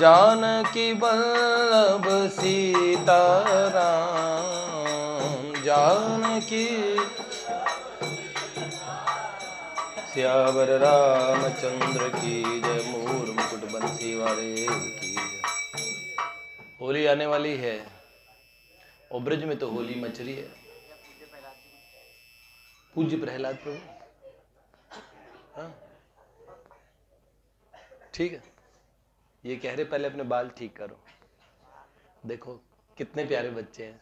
जानकी वल्लभ सीताराम, जानकी सियावर रामचंद्र की जय। मोर मुकुट बंसी वाले की जय। होली आने वाली है और ब्रज में तो होली मच रही है। पूज्य प्रहलाद प्रभु, हाँ ठीक है। ये कह रहे पहले अपने बाल ठीक करो। देखो कितने प्यारे बच्चे हैं।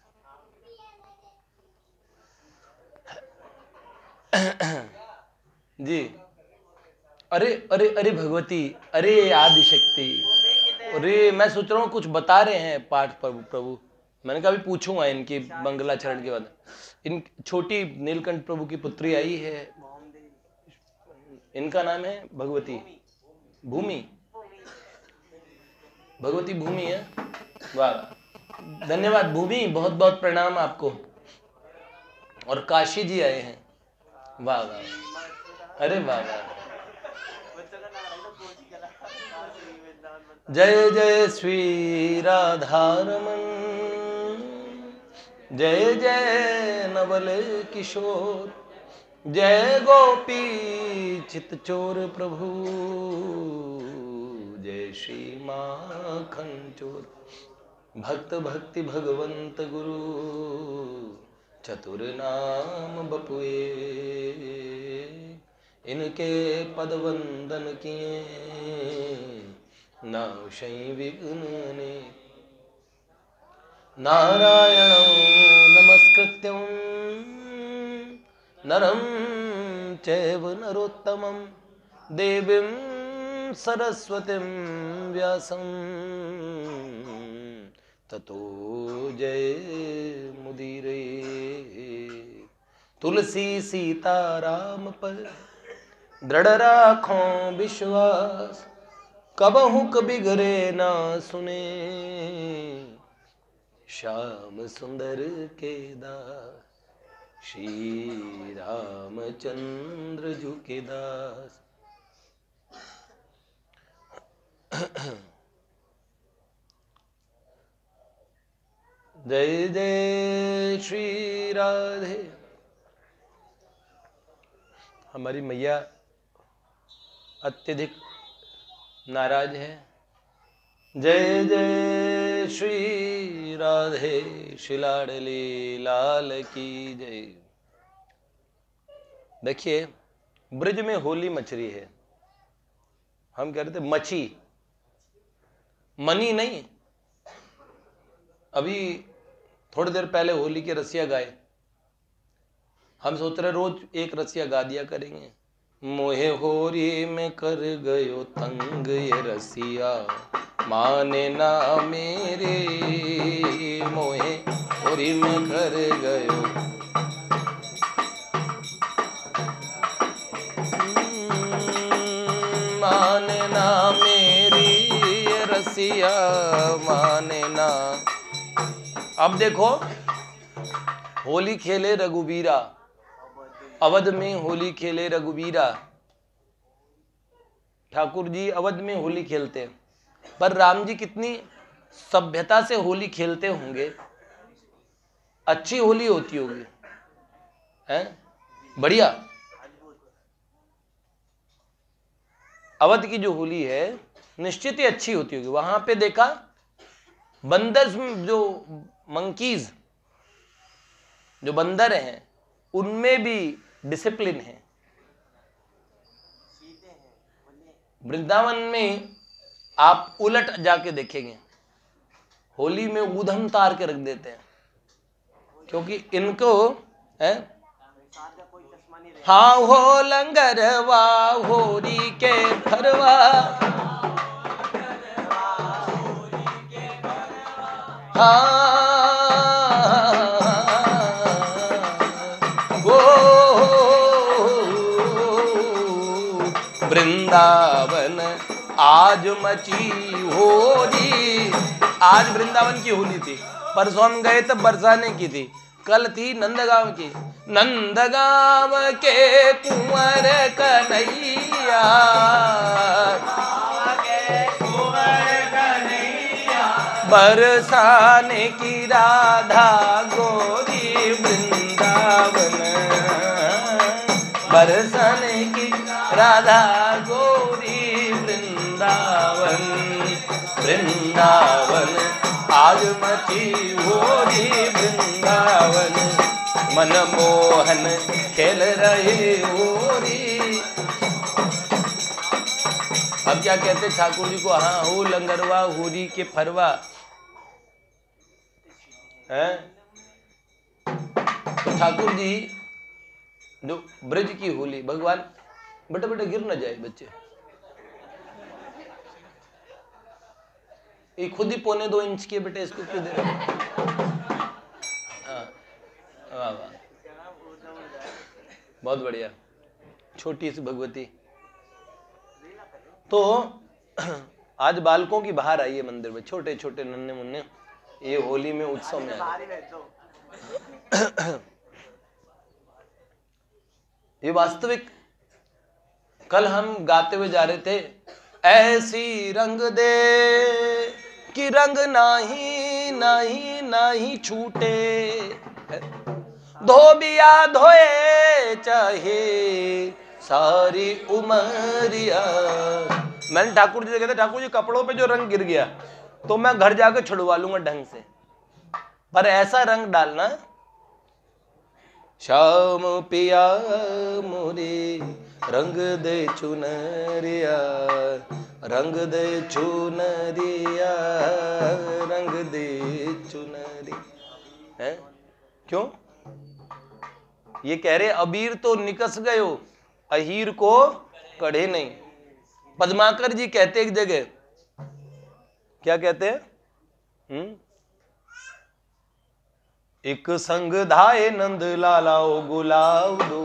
जी अरे अरे अरे भगवती, अरे आदिशक्ति, अरे मैं सोच रहा हूँ कुछ बता रहे हैं पाठ प्रभु। मैंने कहा भी पूछूंगा इनकी मंगलाचरण के बाद। इन छोटी नीलकंठ प्रभु की पुत्री आई है, इनका नाम है भगवती भूमि। भगवती भूमि है, वाह धन्यवाद भूमि, बहुत बहुत प्रणाम आपको। और काशी जी आए हैं, वाह वाह, अरे वाह वाह। जय जय श्री राधारमण, जय जय नवल किशोर, जय गोपी चित चोर प्रभु, जय श्री माखन चोर। भक्त भक्ति भगवंत गुरु, चतुर नाम बपुए, इनके पद वंदन किए, नाशई विघ्ने। नारायणं नमस्कृत्यं नरं चैव नरोत्तमं, देवीं सरस्वतीं व्यासं ततो जयमुदीरये। तुलसी सीताराम पर दृढ़ राखों विश्वास, कबहु बिगड़े ना सुने, श्याम सुंदर के दास, श्री रामचंद्र जू के दास। जय जय श्री राधे। हमारी मैया अत्यधिक नाराज है। जय जय श्री राधे, शिलाडली लाल की जय। देखिए ब्रज में होली मच रही है। हम कह रहे थे मची, मनी नहीं। अभी थोड़ी देर पहले होली के रसिया गाए। हम सोच रहे रोज एक रसिया गा दिया करेंगे। मोहे होरी में कर गयो तंग ये रसिया, माने ना मेरे, मोहे होरी में कर गयो। माने ना मेरी रसिया, माने ना। अब देखो होली खेले रघुबीरा, अवध में होली खेले रघुबीरा। ठाकुर जी अवध में होली खेलते हैं, पर राम जी कितनी सभ्यता से होली खेलते होंगे। अच्छी होली होती होगी, हैं? बढ़िया। अवध की जो होली है निश्चित ही अच्छी होती होगी। वहां पे देखा बंदर, जो मंकीज, जो बंदर हैं, उनमें भी डिसिप्लिन है। वृंदावन में आप उलट जाके देखेंगे, होली में ऊधम तार के रख देते हैं, क्योंकि इनको है हाँ हो लंगरवा होरी के फरवा, वृंदावन आज मची होली। आज वृंदावन की होली थी, परसों हम गए तब बरसाने की थी, कल थी नंदगांव की। नंदगांव के कुंवर कन्हैया, कुंवर कन्हैया बरसाने की राधा गोरी वृंदावन, बरसाने की राधा गोरी वृंदावन, वृंदावन आज मची होरी वृंदावन, मनमोहन खेल रहे होरी। अब क्या कहते ठाकुर जी को, हाँ हो लंगरवा होरी के फरवा है। तो ठाकुर जी जो ब्रज की होली, भगवान बेटे बेटे गिर न जाए बच्चे, ये खुद ही 1.25 इंच के बेटे, इसको क्यों दे रहे? हाँ वाह वाह, बहुत बढ़िया, छोटी सी भगवती। तो आज बालकों की बाहर आई है मंदिर में, छोटे छोटे नन्हे मुन्ने, ये होली में उत्सव में आए। ये वास्तविक, कल हम गाते हुए जा रहे थे, ऐसी रंग दे कि रंग नाही नाही नाही छूटे, धोबिया धोए चाहे सारी उमरिया। मैंने ठाकुर जी से कहते, ठाकुर जी कपड़ों पे जो रंग गिर गया तो मैं घर जाकर छुड़वा लूंगा ढंग से, पर ऐसा रंग डालना, श्याम पिया मोरे रंग दे चुनरिया, रंग दे चुनरिया, रंग दे चुनरी है। क्यों? ये कह रहे अबीर तो निकस गयो, अहीर को कढ़े नहीं। पद्माकर जी कहते एक जगह, क्या कहते हैं? एक संग धाए नंद लाला ओ गुलाब दो,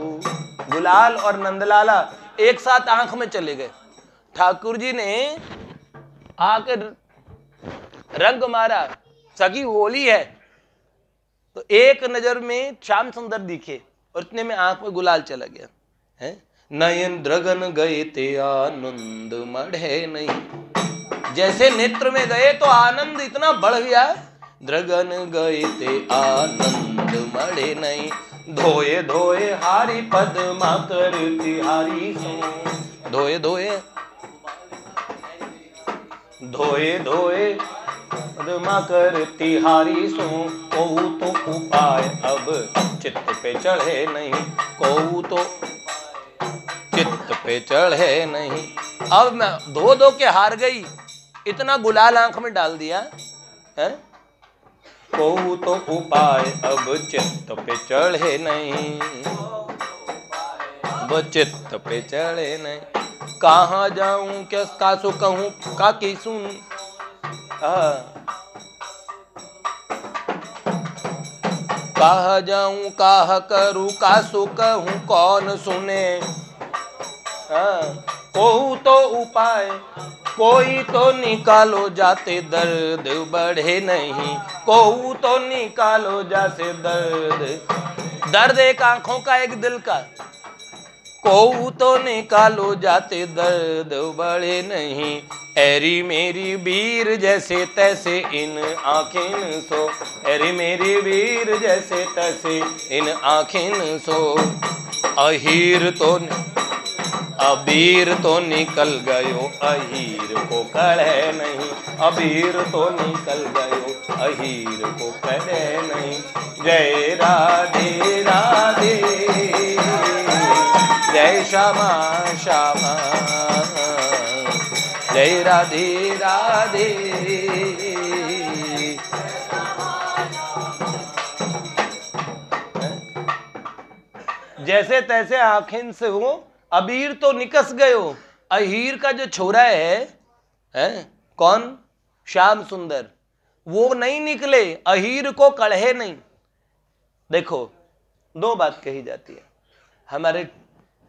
गुलाल और नंदलाला एक साथ आंख में चले गए। ठाकुर जी ने आकर रंग मारा, सगी होली है, तो एक नजर में श्याम सुंदर दिखे और इतने में आंख में गुलाल चला गया है। नयन द्रगन गए ते आनंद मढ़े नहीं, जैसे नेत्र में गए तो आनंद इतना बढ़ गया, द्रगन गए ते आनंद मढ़े नहीं, धोए धोए हारी पद्मा कर तिहारी सो, धोए धोए धोए धोए पद्मा कर तिहारी सो, कहू तो उपाय अब चित्त पे चढ़े नहीं, कहू तो चित्त पे चढ़े नहीं। अब मैं धो धो के हार गई, इतना गुलाल आंख में डाल दिया है, कहू तो उपाय अब चित्त पे चढ़े नहीं, वो चित्त पे चढ़े नहीं। कहाँ जाऊं क्या कासो कहूं का की सुन, कहाँ जाऊं कहाँ करूं कासो कहूं कौन सुने, कहूं तो उपाय कोई तो निकालो जाते दर्द बढ़े नहीं, कहूं तो निकालो जाते दर्द, दर्द एक आंखों का एक दिल का, कहूं तो निकालो जाते दर्द बढ़े नहीं। एरी मेरी वीर जैसे तैसे इन आँखें सो, एरी मेरी वीर जैसे तैसे इन आँखें सो, अहीर तो अबीर तो निकल गयो अहीर को कढ़े नहीं, अबीर तो निकल गयो अहीर को कढ़े नहीं। जय राधे राधे, जय श्यामा श्यामा, जय राधे राधे। जैसे तैसे आखिन से हो, अबीर तो निकस गयो, अहीर का जो छोरा है कौन? श्याम सुंदर, वो नहीं निकले, अहीर को कढ़े नहीं। देखो दो बात कही जाती है, हमारे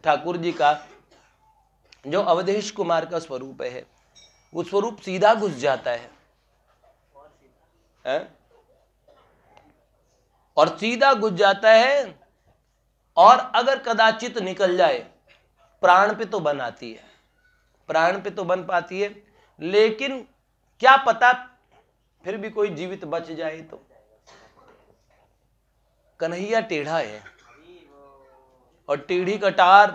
ठाकुर जी का जो अवधेश कुमार का स्वरूप है, वो स्वरूप सीधा घुस जाता है और सीधा घुस जाता है, और अगर कदाचित निकल जाए प्राण पे तो बन आती है, प्राण पे तो बन पाती है, लेकिन क्या पता फिर भी कोई जीवित बच जाए तो। कन्हैया टेढ़ा है और टेढ़ी कटार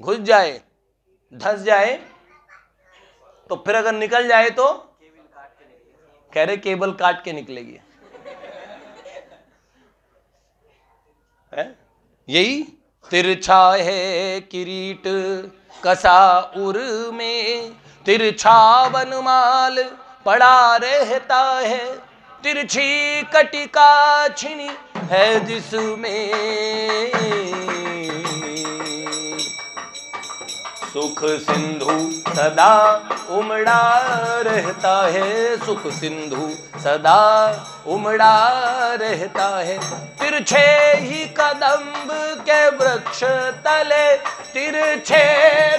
घुस जाए, धंस जाए तो फिर अगर निकल जाए तो कह रहे केबल काट के निकलेगी। यही तिरछा है किरीट कसा उर में, तिरछा वनमाल पड़ा रहता है, तिरछी कटिका छिनी है जिसमें, सुख सिंधु सदा उमड़ा रहता है, सुख सिंधु सदा उमड़ा रहता है, तिरछे ही कदम्ब के वृक्ष तले, तिरछे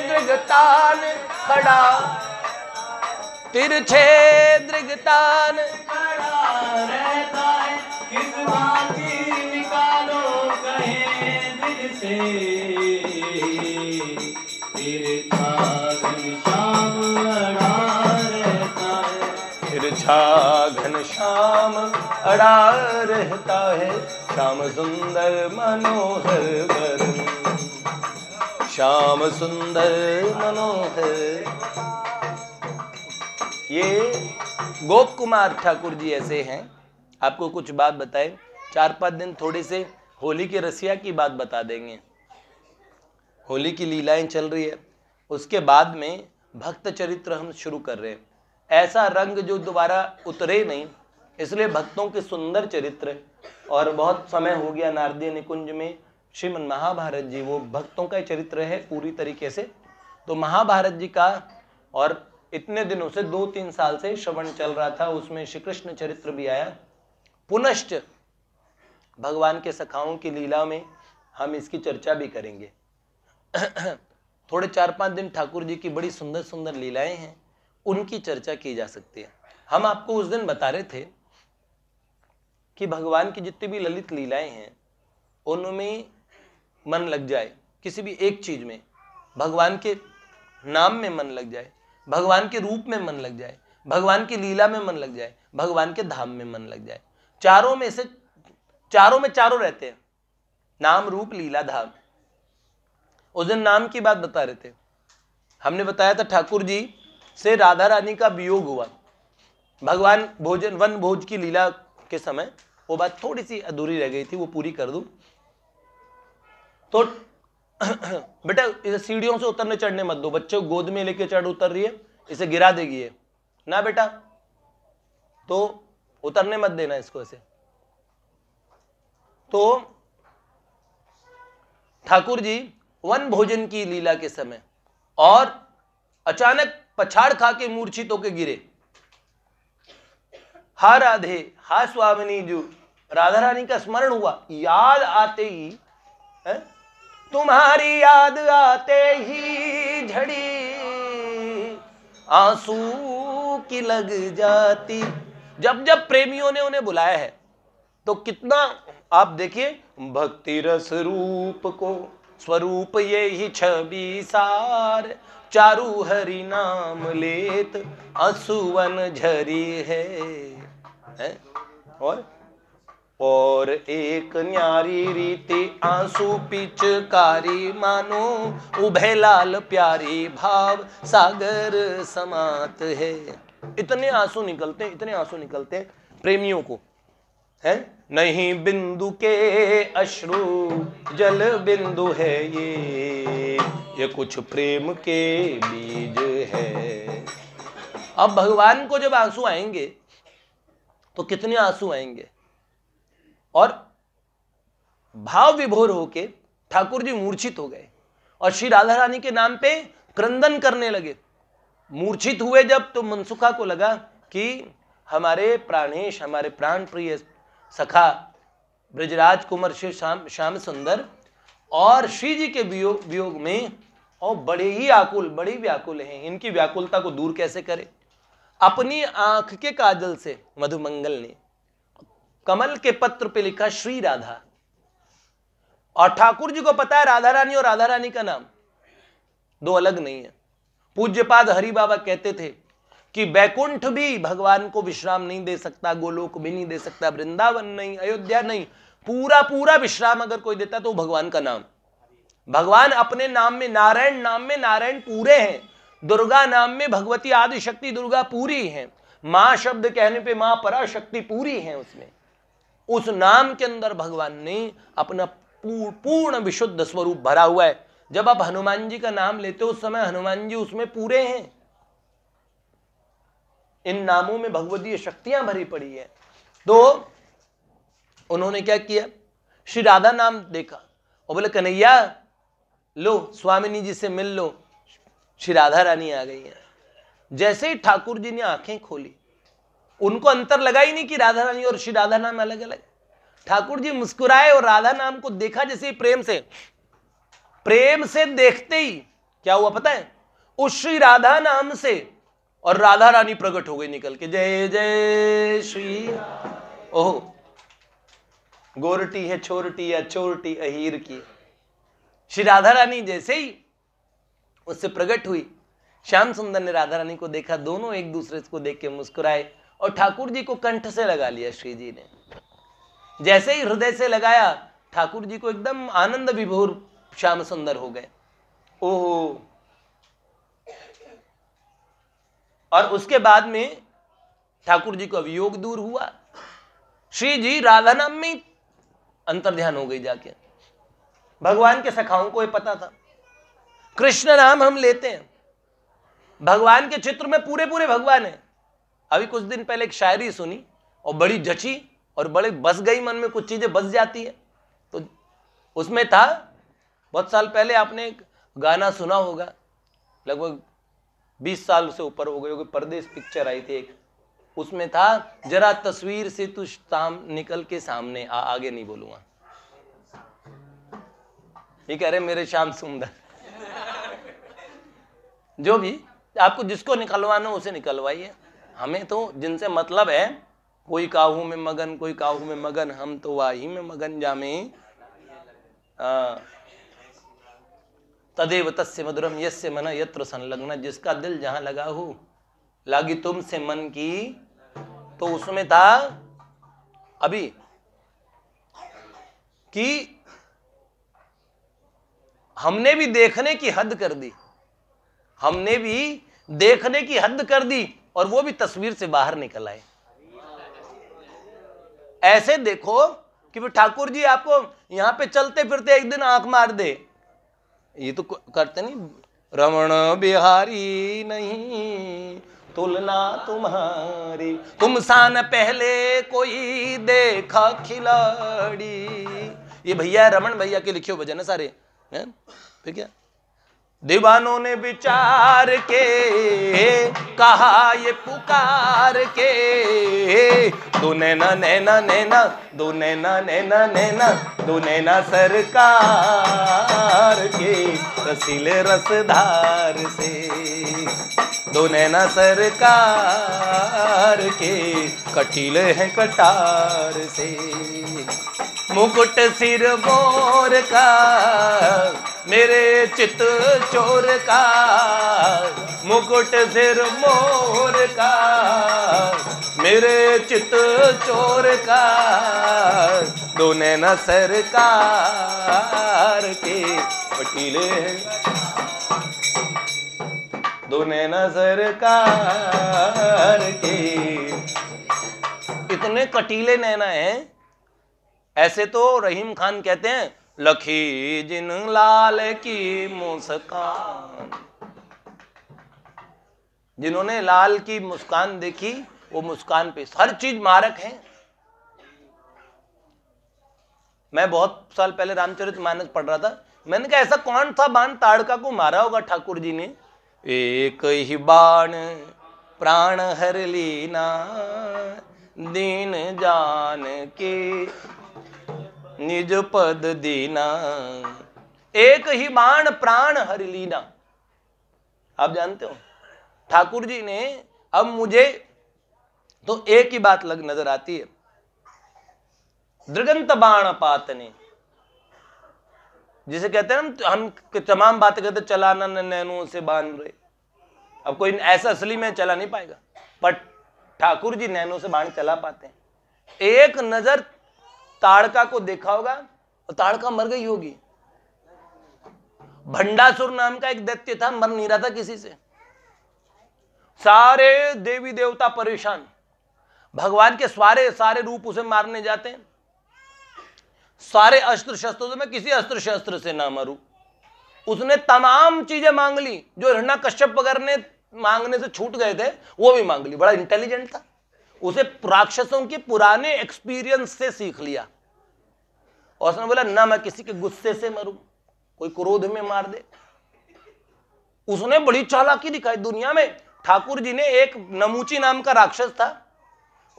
दृगतान खड़ा, तिरछे दृगतान खड़ा रहता है, किस भांति निकालो कहे दिल से, तिरछा घनश्याम अड़ा रहता है, तिरछा घनश्याम अड़ा रहता है, श्याम सुंदर मनोहर वरण, श्याम सुंदर मनोहर। ये गोप कुमार ठाकुर जी ऐसे हैं। आपको कुछ बात बताएं, 4-5 दिन थोड़े से होली के रसिया की बात बता देंगे। होली की लीलाएं चल रही है, उसके बाद में भक्त चरित्र हम शुरू कर रहे हैं। ऐसा रंग जो दोबारा उतरे नहीं, इसलिए भक्तों के सुंदर चरित्र। और बहुत समय हो गया नारदीय निकुंज में श्रीमद् महाभारत जी, वो भक्तों का चरित्र है पूरी तरीके से। तो महाभारत जी का और इतने दिनों से 2-3 साल से श्रवण चल रहा था, उसमें श्री कृष्ण चरित्र भी आया। पुनश्च भगवान के सखाओं की लीला में हम इसकी चर्चा भी करेंगे। थोड़े 4-5 दिन ठाकुर जी की बड़ी सुंदर सुंदर लीलाएं हैं, उनकी चर्चा की जा सकती है। हम आपको उस दिन बता रहे थे कि भगवान की जितनी भी ललित लीलाएं हैं उनमें मन लग जाए, किसी भी एक चीज में, भगवान के नाम में मन लग जाए, भगवान के रूप में मन लग जाए, भगवान की लीला में मन लग जाए, भगवान के धाम में मन लग जाए। चारों में से चारों में चारों रहते हैं, नाम रूप लीला धाम। उस दिन नाम की बात बता रहे थे, हमने बताया था ठाकुर जी से राधा रानी का वियोग हुआ भगवान भोजन वन भोज की लीला के समय। वो बात थोड़ी सी अधूरी रह गई थी, वो पूरी कर दूं। तो बेटा इसे सीढ़ियों से उतरने चढ़ने मत दो, बच्चे को गोद में लेके चढ़ उतर रही है, इसे गिरा देगी ये ना बेटा, तो उतरने मत देना इसको ऐसे। तो ठाकुर जी वन भोजन की लीला के समय और अचानक पछाड़ खा के मूर्छित होके गिरे। हा राधे, हा स्वामिनी जू, राधा रानी का स्मरण हुआ। याद आते ही तुम्हारी याद आते ही झड़ी आंसू की लग जाती। जब जब प्रेमियों ने उन्हें बुलाया है तो कितना आप देखिए, भक्ति रस रूप को स्वरूप ये ही छवि सार, चारु हरि नाम लेत असुवन झरी है? और एक न्यारी रीति आंसू पिचकारी, मानो उभय लाल प्यारी भाव सागर समात है। इतने आंसू निकलते, इतने आंसू निकलते प्रेमियों को, है? नहीं बिंदु के अश्रु जल बिंदु है ये कुछ प्रेम के बीज है। अब भगवान को जब आंसू आएंगे तो कितने आंसू आएंगे, और भाव विभोर होके ठाकुर जी मूर्छित हो गए और श्री राधा रानी के नाम पे क्रंदन करने लगे। मूर्छित हुए जब, तो मनसुखा को लगा कि हमारे प्राणेश, हमारे प्राण प्रिय सखा ब्रजराज कुमार श्री श्याम सुंदर और श्री जी के वियोग में और बड़े ही आकुल, बड़ी व्याकुल हैं। इनकी व्याकुलता को दूर कैसे करें? अपनी आंख के काजल से मधुमंगल ने कमल के पत्र पे लिखा श्री राधा, और ठाकुर जी को पता है राधा रानी और राधा रानी का नाम दो अलग नहीं है। पूज्यपाद हरि बाबा कहते थे कि बैकुंठ भी भगवान को विश्राम नहीं दे सकता, गोलोक भी नहीं दे सकता, वृंदावन नहीं, अयोध्या नहीं, पूरा पूरा विश्राम अगर कोई देता तो भगवान का नाम। भगवान अपने नाम में, नारायण नाम में नारायण पूरे हैं, दुर्गा नाम में भगवती आदि शक्ति दुर्गा पूरी है, मां शब्द कहने पे मां पराशक्ति पूरी है, उसमें उस नाम के अंदर भगवान ने अपना पूर्ण विशुद्ध स्वरूप भरा हुआ है। जब आप हनुमान जी का नाम लेते हो उस समय हनुमान जी उसमें पूरे हैं। इन नामों में भगवतीय शक्तियां भरी पड़ी है। तो उन्होंने क्या किया, श्री राधा नाम देखा और बोले कन्हैया लो स्वामिनी जी से मिल लो, श्री राधा रानी आ गई है। जैसे ही ठाकुर जी ने आंखें खोली, उनको अंतर लगा ही नहीं कि राधा रानी और श्री राधा नाम अलग अलग। ठाकुर जी मुस्कुराए और राधा नाम को देखा, जैसे प्रेम से देखते ही क्या हुआ पता है, उस श्री राधा नाम से और राधा रानी प्रकट हो गई निकल के, जय जय श्री। ओह गोरटी है छोरटी या चोरटी अहीर की, श्री राधा रानी जैसे ही उससे प्रकट हुई, श्याम सुंदर ने राधा रानी को देखा, दोनों एक दूसरे को देख के मुस्कुराए और ठाकुर जी को कंठ से लगा लिया। श्री जी ने जैसे ही हृदय से लगाया, ठाकुर जी को एकदम आनंद विभोर श्याम सुंदर हो गए। ओहो, और उसके बाद में ठाकुर जी को वियोग दूर हुआ, श्री जी राधा नाम में अंतर ध्यान हो गई जाके। भगवान के सखाओं को ये पता था, कृष्ण नाम हम लेते हैं, भगवान के चित्र में पूरे पूरे भगवान है। अभी कुछ दिन पहले एक शायरी सुनी और बड़ी जची और बड़े बस गई मन में, कुछ चीजें बस जाती है। तो उसमें था, बहुत साल पहले आपने एक गाना सुना होगा, लगभग 20 साल से ऊपर हो गए होंगे, परदेश पिक्चर आई थी एक, उसमें था जरा तस्वीर से तू निकल के सामने आ, आगे नहीं बोलूंगा। ये कह रहे मेरे श्याम सुंदर जो भी आपको जिसको निकलवाना उसे निकलवाइए, हमें तो जिनसे मतलब है, कोई काहू में मगन कोई काहू में मगन, हम तो वाही में मगन जामे तदेव तस्य मधुरम यस्य मन यत्र संलग्न, जिसका दिल जहां लगा हो लागी तुमसे मन की। तो उसमें था अभी कि हमने भी देखने की हद कर दी, हमने भी देखने की हद कर दी और वो भी तस्वीर से बाहर निकल आए। ऐसे देखो कि ठाकुर जी आपको यहां पे चलते फिरते एक दिन आंख मार दे, ये तो करते नहीं, रमण बिहारी नहीं तुलना तुम्हारी, तुम सान पहले कोई देखा खिलाड़ी। ये भैया रमन भैया के लिखे भजन है सारे, हैं? फिर क्या, दीवानों ने विचार के कहा ये पुकार के, दो नैना नैना नैना दो नैना नैना नैना दो नैना सरकार के, रसीले रसधार से दो नैना सरकार के, कटीले हैं कटार से। मुकुट सिर मोर का मेरे चित चोर का, मुकुट सिर मोर का मेरे चित चोर का, दो नैना सरकार के कटीले हैं, दो नैना सरकार के। इतने कटीले नैना हैं। ऐसे तो रहीम खान कहते हैं, लखी जिन लाल की मुस्कान, जिन्होंने लाल की मुस्कान देखी वो मुस्कान पे हर चीज मारक है। मैं बहुत साल पहले रामचरितमानस पढ़ रहा था, मैंने कहा ऐसा कौन सा बाण ताड़का को मारा होगा ठाकुर जी ने, एक ही बाण प्राण हर लीना, दीन जान के निज पद दीना। एक ही बाण प्राण हर लीना, आप जानते हो ठाकुर जी ने। अब मुझे तो एक ही बात नजर आती है, दृगंत बाण पातने, जिसे कहते हैं ना हम तमाम बातें कहते चलाना नैनों से बांध रहे, अब कोई ऐसा असली में चला नहीं पाएगा, पर ठाकुर जी नैनों से बाण चला पाते हैं। एक नजर ताड़का को देखा होगा और ताड़का मर गई होगी। भंडासुर नाम का एक दैत्य था, मर नहीं रहा था किसी से। सारे देवी देवता परेशान, भगवान के सारे रूप उसे मारने जाते हैं। सारे अस्त्र शस्त्रों से, मैं किसी अस्त्र शस्त्र से ना मरूं। उसने तमाम चीजें मांग ली जो हिरण्यकश्यप वगैरह ने मांगने से छूट गए थे, वो भी मांग ली। बड़ा इंटेलिजेंट था, उसे राक्षसों के पुराने एक्सपीरियंस से सीख लिया। और उसने बोला ना मैं किसी के गुस्से से मरूं, कोई क्रोध में मार दे। उसने बड़ी चालाकी दिखाई दुनिया में। ठाकुर जी ने, एक नमूची नाम का राक्षस था,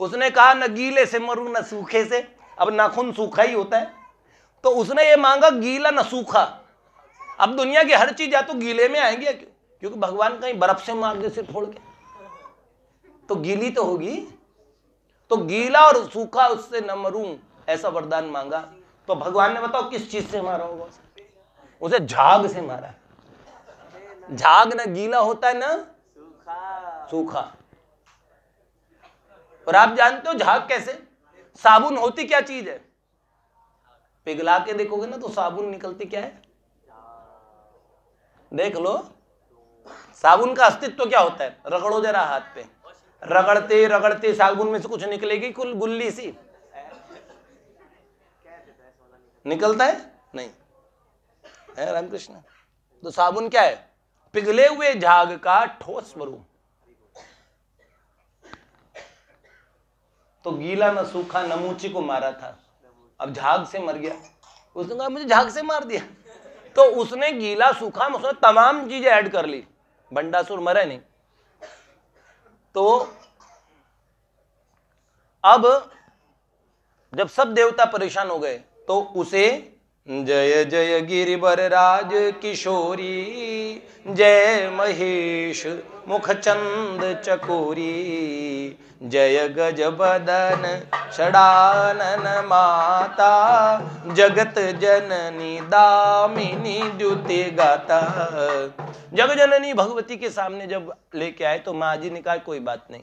उसने कहा न गीले से मरूं न सूखे से। अब नाखून सूखा ही होता है, तो उसने ये मांगा गीला न सूखा। अब दुनिया की हर चीज या तो गीले में आएंगे, क्योंकि भगवान कहीं बर्फ से मार दे सिर फोड़ के, तो गीली तो होगी। तो गीला और सूखा उससे न मरूं, ऐसा वरदान मांगा। तो भगवान ने बताओ किस चीज से मारा होगा उसे? झाग से मारा। झाग ना गीला होता है ना सूखा। और आप जानते हो झाग कैसे? साबुन होती क्या चीज है? पिघला के देखोगे ना तो साबुन निकलती क्या है? देख लो, साबुन का अस्तित्व क्या होता है? रगड़ो जरा हाथ पे, रगड़ते रगड़ते साबुन में से कुछ निकलेगी, कुल गुल्ली सी निकलता है नहीं है। रामकृष्ण, तो साबुन क्या है? पिघले हुए झाग का ठोस स्वरूप। तो गीला न सूखा नमूची को मारा था, अब झाग से मर गया। उसने कहा मुझे झाग से मार दिया, तो उसने गीला सूखा में उसने तमाम चीजें ऐड कर ली। भंडासुर मरा नहीं। तो अब जब सब देवता परेशान हो गए तो उसे जय जय गिरिवर राज किशोरी, जय महेश मुखचंद चकोरी, जय गज बदन षडानन माता, जगत जननी दामिनी जुते गाता। जग जननी भगवती के सामने जब लेके आए तो माँ जी ने कहा कोई बात नहीं,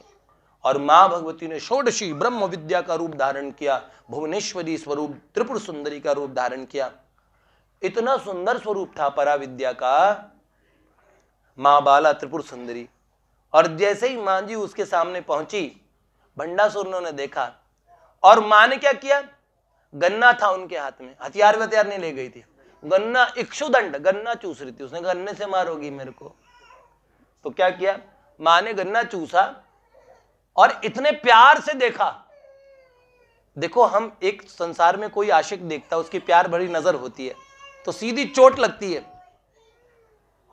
और मां भगवती ने षोडशी ब्रह्म विद्या का रूप धारण किया, भुवनेश्वरी स्वरूप, त्रिपुर सुंदरी का रूप धारण किया। इतना सुंदर स्वरूप था पराविद्या का, मां बाला त्रिपुर सुंदरी। और जैसे ही मां जी उसके सामने पहुंची, भंडासुर ने देखा, और मां ने क्या किया? गन्ना था उनके हाथ में, हथियार वथियार नहीं ले गई थी, गन्ना, इक्षुदंड, गन्ना चूस रही थी। उसने गन्ने से मारोगी मेरे को? तो क्या किया? मां ने गन्ना चूसा और इतने प्यार से देखा। देखो, हम एक संसार में कोई आशिक देखता है, उसकी प्यार भरी नजर होती है तो सीधी चोट लगती है।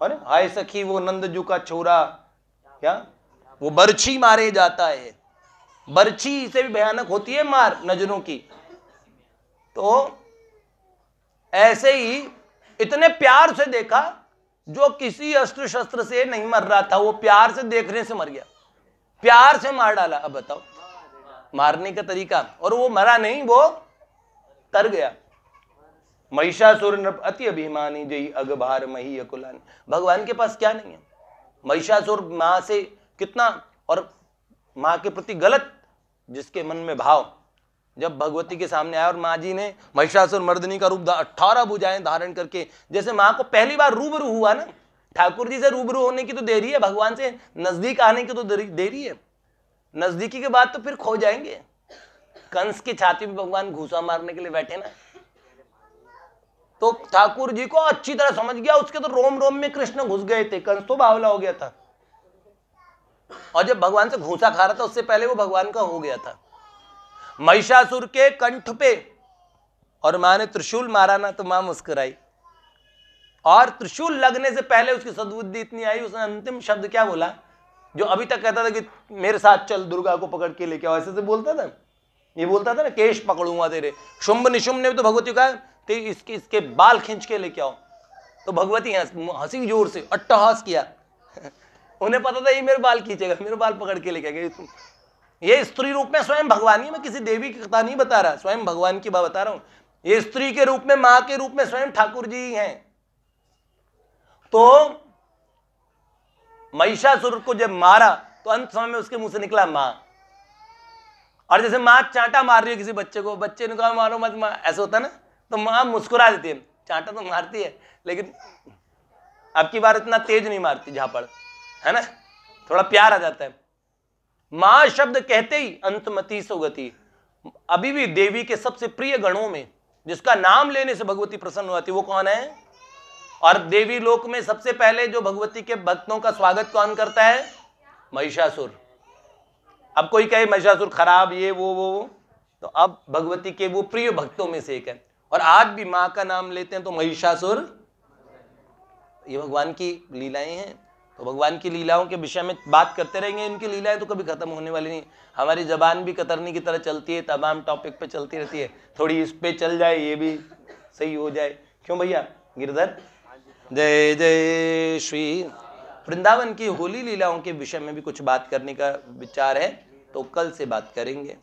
अरे हाय सखी वो नंदजू का छोरा, क्या वो बरछी मारे जाता है। बरछी से भी भयानक होती है मार नजरों की। तो ऐसे ही इतने प्यार से देखा, जो किसी अस्त्र शस्त्र से नहीं मर रहा था, वो प्यार से देखने से मर गया, प्यार से मार डाला। अब बताओ मारने का तरीका। और वो मरा नहीं, वो तर गया। महिषासुर नृप अति अभिमानी, जय अगभार मही अकुलानी। भगवान के पास क्या नहीं है? महिषासुर मां से कितना, और मां के प्रति गलत जिसके मन में भाव, जब भगवती के सामने आया और मां जी ने महिषासुर मर्दिनी का रूप 18 भुजाएं धारण करके, जैसे मां को पहली बार रूबरू हुआ ना, ठाकुर जी से रूबरू होने की तो देरी है, भगवान से नजदीक आने की तो देरी है। नजदीकी के बाद तो फिर खो जाएंगे। कंस की छाती में भगवान घूसा मारने के लिए बैठे ना, तो ठाकुर जी को अच्छी तरह समझ गया, उसके तो रोम रोम में कृष्ण घुस गए थे। कंस तो बावला हो गया था, और जब भगवान से घूसा खा रहा था उससे पहले वो भगवान का हो गया था। महिषासुर के कंठ पे और मां ने त्रिशूल मारा ना, तो मां मुस्कुराई, और त्रिशूल लगने से पहले उसकी सद्बुद्धि इतनी आई, उसने अंतिम शब्द क्या बोला? जो अभी तक कहता था कि मेरे साथ चल, दुर्गा को पकड़ के लेके आओ, ऐसे से बोलता था। ये बोलता था ना, केश पकड़ूंगा तेरे। शुंभ निशुंभ ने भी तो भगवती कहा इसके बाल खींच के लेके आओ, तो भगवती हंसी जोर से, अट्टहास किया। उन्हें पता था ये मेरे बाल खींचेगा, मेरे बाल पकड़ के लेके आएगा। ये स्त्री रूप में स्वयं भगवान ही, मैं किसी देवी की कथा नहीं बता रहा, स्वयं भगवान की बात बता रहा हूं। ये स्त्री के रूप में, मां के रूप में स्वयं ठाकुर जी हैं। तो महिषासुर को जब मारा तो अंत समय में उसके मुंह से निकला मां। और जैसे मां चांटा मार रही है किसी बच्चे को, बच्चे ने कहा मारो मत मां, ऐसा होता है ना, तो मां मुस्कुरा देती है, चांटा तो मारती है लेकिन अब की बार इतना तेज नहीं मारती झापड़, है ना, थोड़ा प्यार आ जाता है। मां शब्द कहते ही अंतमति सुगति। अभी भी देवी के सबसे प्रिय गणों में जिसका नाम लेने से भगवती प्रसन्न होती वो कौन है? और देवी लोक में सबसे पहले जो भगवती के भक्तों का स्वागत कौन करता है? महिषासुर। अब कोई कहे महिषासुर खराब ये वो, तो अब भगवती के वो प्रिय भक्तों में से एक है। और आज भी मां का नाम लेते हैं तो महिषासुर, ये भगवान की लीलाएं हैं। तो भगवान की लीलाओं के विषय में बात करते रहेंगे, इनकी लीलाएं तो कभी खत्म होने वाली नहीं। हमारी जबान भी कतरनी की तरह चलती है, तमाम टॉपिक पे चलती रहती है, थोड़ी इस पे चल जाए ये भी सही हो जाए। क्यों भैया गिरधर? जय जय श्री। वृंदावन की होली लीलाओं के विषय में भी कुछ बात करने का विचार है, तो कल से बात करेंगे।